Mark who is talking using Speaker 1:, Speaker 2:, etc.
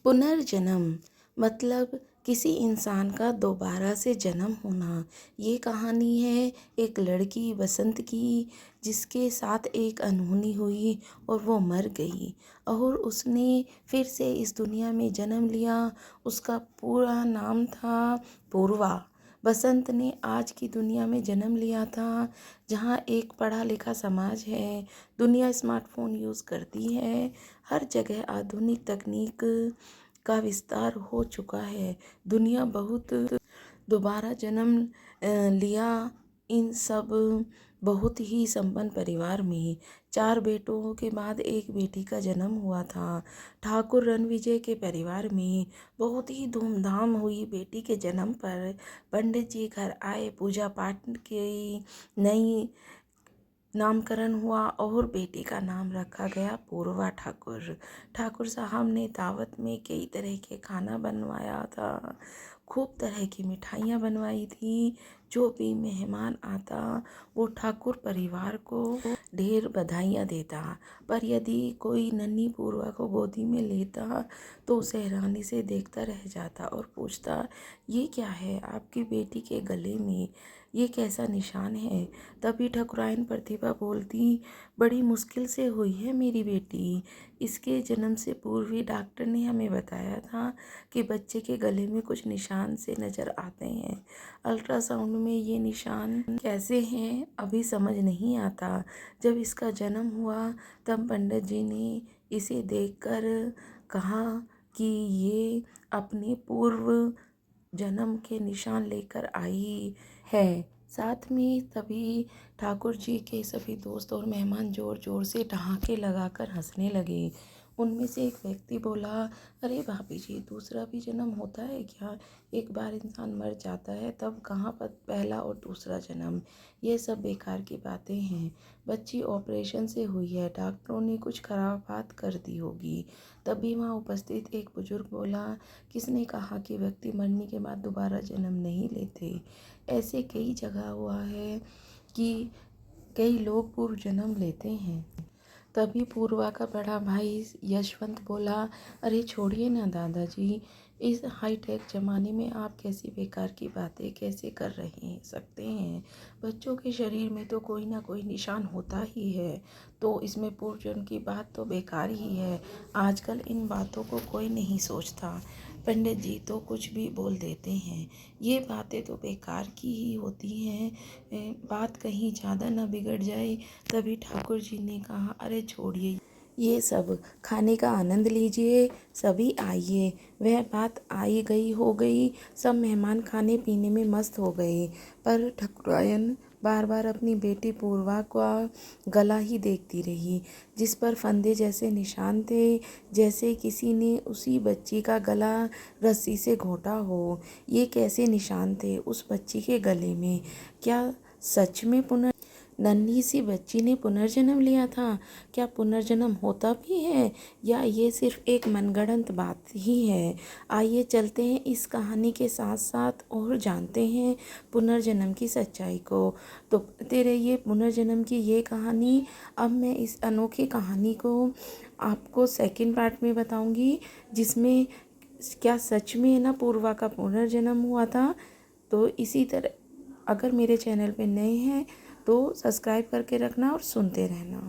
Speaker 1: पुनर्जन्म मतलब किसी इंसान का दोबारा से जन्म होना। ये कहानी है एक लड़की बसंत की, जिसके साथ एक अनहोनी हुई और वो मर गई और उसने फिर से इस दुनिया में जन्म लिया। उसका पूरा नाम था पूर्वा। बसंत ने आज की दुनिया में जन्म लिया था, जहाँ एक पढ़ा लिखा समाज है। दुनिया स्मार्टफोन यूज़ करती है, हर जगह आधुनिक तकनीक का विस्तार हो चुका है। दुनिया बहुत दोबारा जन्म लिया इन सब बहुत ही संपन्न परिवार में। 4 बेटों के बाद एक बेटी का जन्म हुआ था। ठाकुर रणविजय के परिवार में बहुत ही धूमधाम हुई बेटी के जन्म पर। पंडित जी घर आए, पूजा पाठ की, नई नामकरण हुआ और बेटी का नाम रखा गया पूर्वा ठाकुर। ठाकुर साहब ने दावत में कई तरह के खाना बनवाया था, खूब तरह की मिठाइयाँ बनवाई थी। जो भी मेहमान आता वो ठाकुर परिवार को ढेर बधाइयाँ देता। पर यदि कोई नन्ही पूर्वा को गोदी में लेता तो उसे हैरानी से देखता रह जाता और पूछता, ये क्या है आपकी बेटी के गले में, ये कैसा निशान है। तभी ठकुराइन प्रतिभा बोलती, बड़ी मुश्किल से हुई है मेरी बेटी। इसके जन्म से पूर्व ही डॉक्टर ने हमें बताया था कि बच्चे के गले में कुछ निशान से नज़र आते हैं। अल्ट्रासाउंड में ये निशान कैसे हैं अभी समझ नहीं आता। जब इसका जन्म हुआ तब पंडित जी ने इसे देखकर कहा कि ये अपने पूर्व जन्म के निशान लेकर आई है। साथ में तभी ठाकुर जी के सभी दोस्त और मेहमान जोर जोर से ठहाके लगाकर हंसने लगे। उनमें से एक व्यक्ति बोला, अरे भाभी जी, दूसरा भी जन्म होता है क्या? एक बार इंसान मर जाता है तब कहाँ पर पहला और दूसरा जन्म? ये सब बेकार की बातें हैं। बच्ची ऑपरेशन से हुई है, डॉक्टरों ने कुछ खराब बात कर दी होगी। तभी वहाँ उपस्थित एक बुजुर्ग बोला, किसने कहा कि व्यक्ति मरने के बाद दोबारा जन्म नहीं लेते? ऐसे कई जगह हुआ है कि कई लोग पूर्व जन्म लेते हैं। तभी पूर्वा का बड़ा भाई यशवंत बोला, अरे छोड़िए ना दादाजी, इस हाईटेक ज़माने में आप कैसी बेकार की बातें कैसे कर रहे सकते हैं। बच्चों के शरीर में तो कोई ना कोई निशान होता ही है, तो इसमें पूर्व जन्म की बात तो बेकार ही है। आजकल इन बातों को कोई नहीं सोचता। पंडित जी तो कुछ भी बोल देते हैं, ये बातें तो बेकार की ही होती हैं। बात कहीं ज़्यादा ना बिगड़ जाए। तभी ठाकुर जी ने कहा, अरे छोड़िए ये सब, खाने का आनंद लीजिए, सभी आइए। वह बात आई गई हो गई, सब मेहमान खाने पीने में मस्त हो गए। पर ठकुराइन बार बार अपनी बेटी पूर्वा का गला ही देखती रही, जिस पर फंदे जैसे निशान थे, जैसे किसी ने उसी बच्ची का गला रस्सी से घोंटा हो। ये कैसे निशान थे उस बच्ची के गले में? क्या सच में नन्ही सी बच्ची ने पुनर्जन्म लिया था? क्या पुनर्जन्म होता भी है या ये सिर्फ एक मनगढ़ंत बात ही है? आइए चलते हैं इस कहानी के साथ साथ और जानते हैं पुनर्जन्म की सच्चाई को। तो तेरे ये पुनर्जन्म की ये कहानी, अब मैं इस अनोखी कहानी को आपको सेकंड पार्ट में बताऊंगी, जिसमें क्या सच में ना पूर्वा का पुनर्जन्म हुआ था। तो इसी तरह अगर मेरे चैनल पे नए हैं तो सब्सक्राइब करके रखना और सुनते रहना।